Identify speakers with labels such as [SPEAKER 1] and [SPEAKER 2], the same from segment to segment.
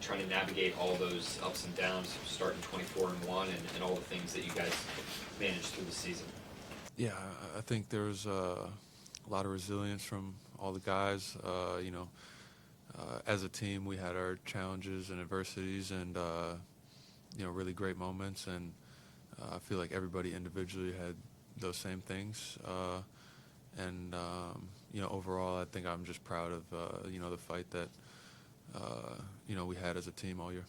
[SPEAKER 1] trying to navigate all those ups and downs, starting 24-1, and all the things that you guys managed through the season?
[SPEAKER 2] Yeah, I think there was a lot of resilience from all the guys. As a team, we had our challenges and adversities, and really great moments. And I feel like everybody individually had those same things. Overall, I think I'm just proud of the fight that we had as a team all year.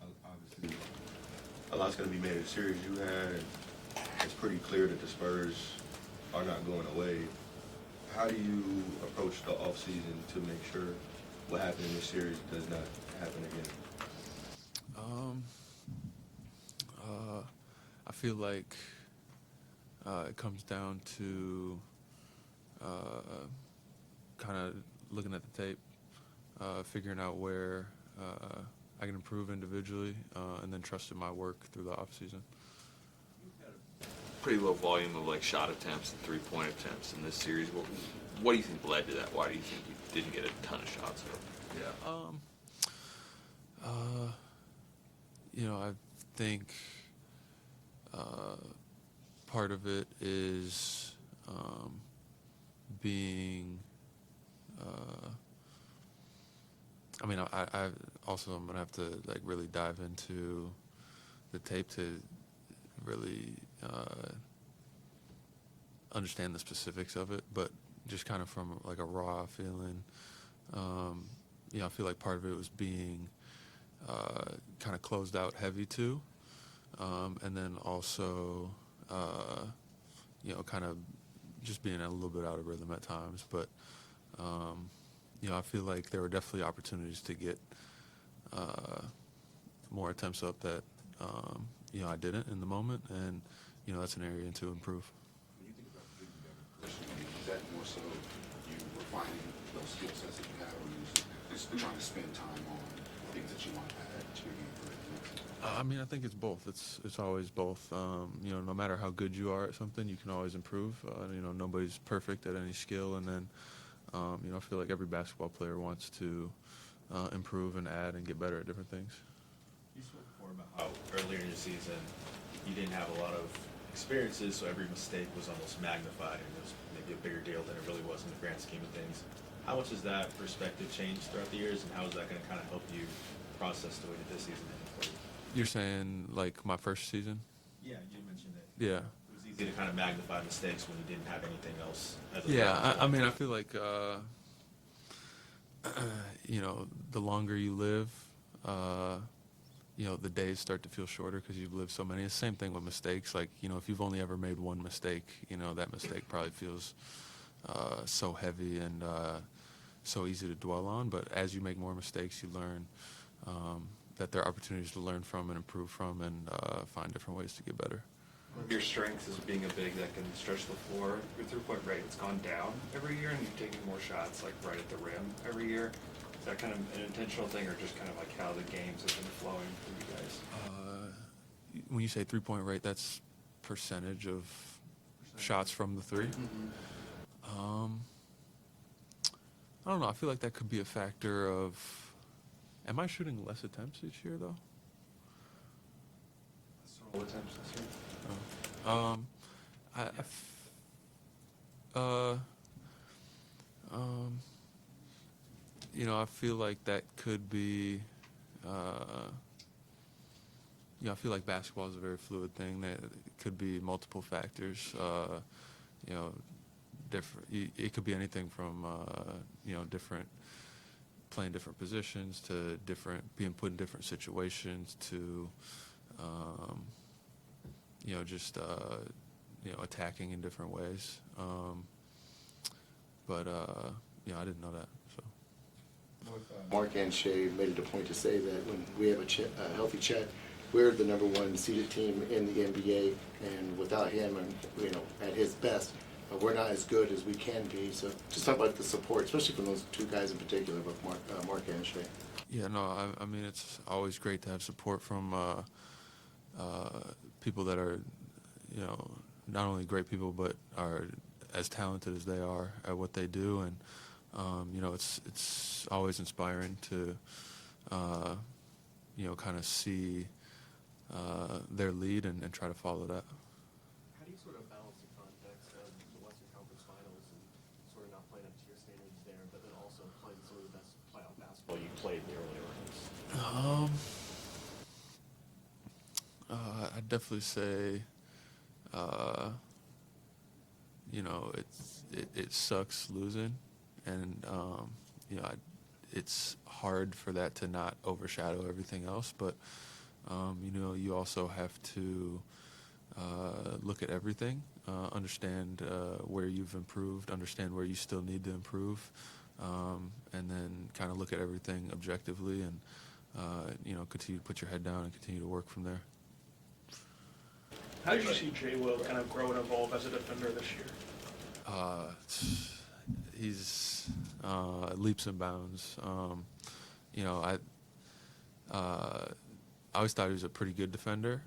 [SPEAKER 3] Obviously, a lot's going to be made of the series you had, and it's pretty clear that the Spurs are not going away. How do you approach the offseason to make sure what happened in this series does not happen again?
[SPEAKER 2] I feel like it comes down to kind of looking at the tape, figuring out where I can improve individually, and then trusting my work through the offseason.
[SPEAKER 4] Pretty low volume of shot attempts and three-point attempts in this series. What do you think led to that? Why do you think you didn't get a ton of shots?
[SPEAKER 2] I think part of it is being. I also I'm gonna have to really dive into the tape to really understand the specifics of it, but just kind of from a raw feeling, I feel like part of it was being kind of closed out heavy too, and then also kind of just being a little bit out of rhythm at times, but I feel like there were definitely opportunities to get more attempts up that I didn't in the moment, and that's an area to improve.
[SPEAKER 5] When you think about getting better, is that more so you refining those skill sets that you have, or you just trying to spend time on things that you want to add to your game for the next?
[SPEAKER 2] I think it's both. It's always both. No matter how good you are at something, you can always improve. Nobody's perfect at any skill, and then I feel like every basketball player wants to improve and add and get better at different things.
[SPEAKER 6] You spoke before about how earlier in the season you didn't have a lot of experiences, so every mistake was almost magnified, and it was maybe a bigger deal than it really was in the grand scheme of things. How much has that perspective changed throughout the years, and how is that going to kind of help you process the way that this season ended?
[SPEAKER 2] You're saying my first season?
[SPEAKER 6] Yeah, you mentioned it.
[SPEAKER 2] Yeah.
[SPEAKER 6] It was easy to kind of magnify mistakes when you didn't have anything else.
[SPEAKER 2] I feel like the longer you live, the days start to feel shorter because you've lived so many. It's the same thing with mistakes. If you've only ever made one mistake, that mistake probably feels so heavy and so easy to dwell on. But as you make more mistakes, you learn that there are opportunities to learn from and improve from and find different ways to get better.
[SPEAKER 7] One of your strengths is being a big that can stretch the floor. Your three-point rate has gone down every year, and you're taking more shots right at the rim every year. Is that kind of an intentional thing, or just kind of how the games have been flowing for you guys?
[SPEAKER 2] When you say three-point rate, that's percentage of shots from the three?
[SPEAKER 7] Mm-hmm.
[SPEAKER 2] I don't know. I feel like that could be a factor of. Am I shooting less attempts each year, though?
[SPEAKER 7] Total attempts this year?
[SPEAKER 2] I feel like that could be. I feel like basketball is a very fluid thing. That it could be multiple factors. Different. It could be anything from different. Playing different positions to being put in different situations to attacking in different ways. I didn't know that. So.
[SPEAKER 5] Mark and Shai made it a point to say that when we have a healthy Chet, we're the number one seeded team in the NBA, and without him, and at his best, we're not as good as we can be. So just talk about the support, especially from those two guys in particular, both Mark and Shai.
[SPEAKER 2] Yeah, no, it's always great to have support from people that are, not only great people, but are as talented as they are at what they do. And, It's always inspiring to kind of see their lead and try to follow that.
[SPEAKER 8] How do you sort of balance the context of the Western Conference Finals and sort of not playing up to your standards there, but then also playing some of the best playoff basketball you played in the earlier rounds?
[SPEAKER 2] I'd definitely say, it sucks losing, and it's hard for that to not overshadow everything else. But you also have to look at everything, understand where you've improved, understand where you still need to improve, and then kind of look at everything objectively, and continue to put your head down and continue to work from there.
[SPEAKER 9] How did you see Jay Will kind of grow and evolve as a defender this year?
[SPEAKER 2] He's leaps and bounds. I always thought he was a pretty good defender,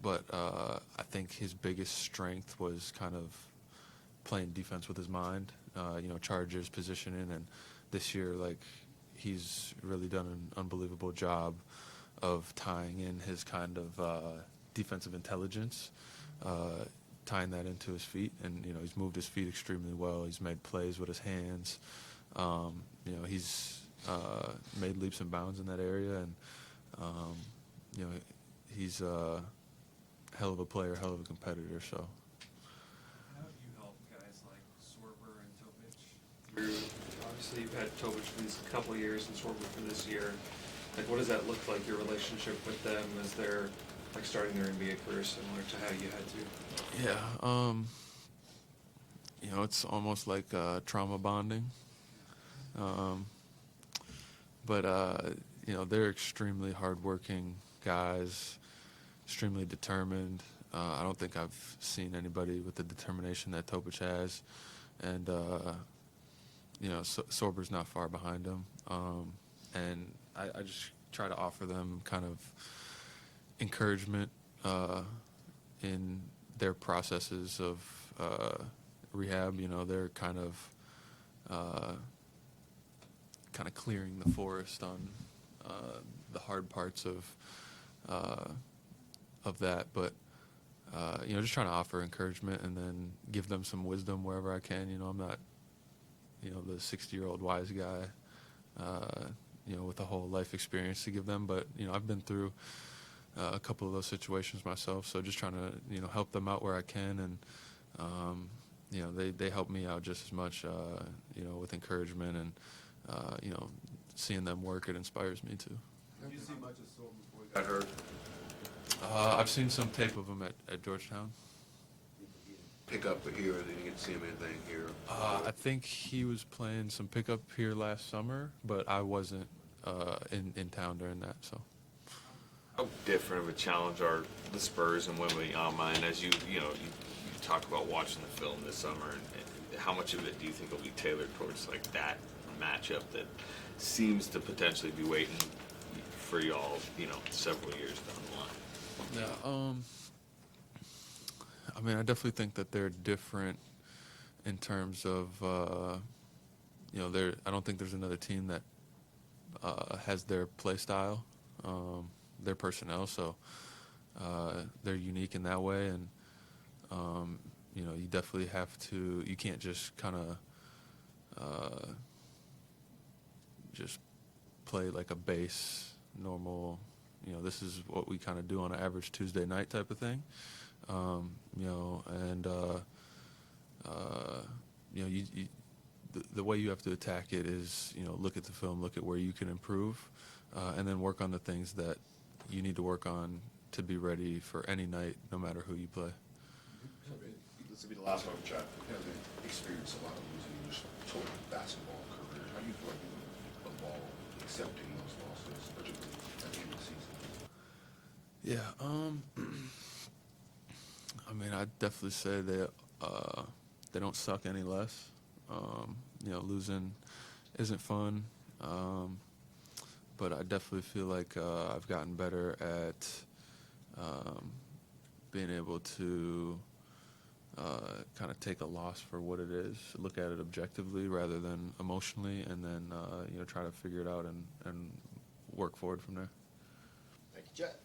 [SPEAKER 2] but I think his biggest strength was kind of playing defense with his mind. Chargers positioning, and this year, he's really done an unbelievable job of tying in his kind of defensive intelligence, tying that into his feet, and he's moved his feet extremely well. He's made plays with his hands. He's made leaps and bounds in that area, and he's a hell of a player, hell of a competitor. So.
[SPEAKER 7] How have you helped guys like Sorber and Topić? Obviously, you've had Topić for these couple of years and Sorber for this year. What does that look like, your relationship with them as they're starting their NBA career, similar to how you had to?
[SPEAKER 2] Yeah, it's almost like trauma bonding. But they're extremely hardworking guys, extremely determined. I don't think I've seen anybody with the determination that Topić has, and Sorber's not far behind him. And I just try to offer them kind of encouragement in their processes of rehab. They're kind of clearing the forest on the hard parts of that. But just trying to offer encouragement and then give them some wisdom wherever I can. I'm not the 60-year-old wise guy. With a whole life experience to give them. But, I've been through a couple of those situations myself, so just trying to, help them out where I can, and, they help me out just as much, with encouragement, and, seeing them work, it inspires me too.
[SPEAKER 3] Have you seen much of Sorber before he got hurt?
[SPEAKER 2] I've seen some tape of him at Georgetown.
[SPEAKER 3] Pick up here, or did you get to see him anything here?
[SPEAKER 2] I think he was playing some pickup here last summer, but I wasn't in town during that. So,
[SPEAKER 4] How different of a challenge are the Spurs and Wembanyama? And as you talk about watching the film this summer, and how much of it do you think will be tailored towards that matchup that seems to potentially be waiting for y'all, several years down the line?
[SPEAKER 2] yeah. I definitely think that they're different in terms of, I don't think there's another team that has their play style, their personnel, so they're unique in that way, and, you definitely have to, you can't just kind of just play like a base, normal, this is what we kind of do on an average Tuesday night type of thing. The way you have to attack it is, look at the film, look at where you can improve, and then work on the things that you need to work on to be ready for any night, no matter who you play.
[SPEAKER 10] This will be the last one, Chet. You haven't experienced a lot of losing in your total basketball career. How do you feel like you evolved accepting those losses, particularly at the end of the season?
[SPEAKER 2] Yeah, I'd definitely say they don't suck any less. Losing isn't fun, but I definitely feel like I've gotten better at being able to kind of take a loss for what it is, look at it objectively rather than emotionally, and then try to figure it out and work forward from there.
[SPEAKER 5] Thank you, Chet.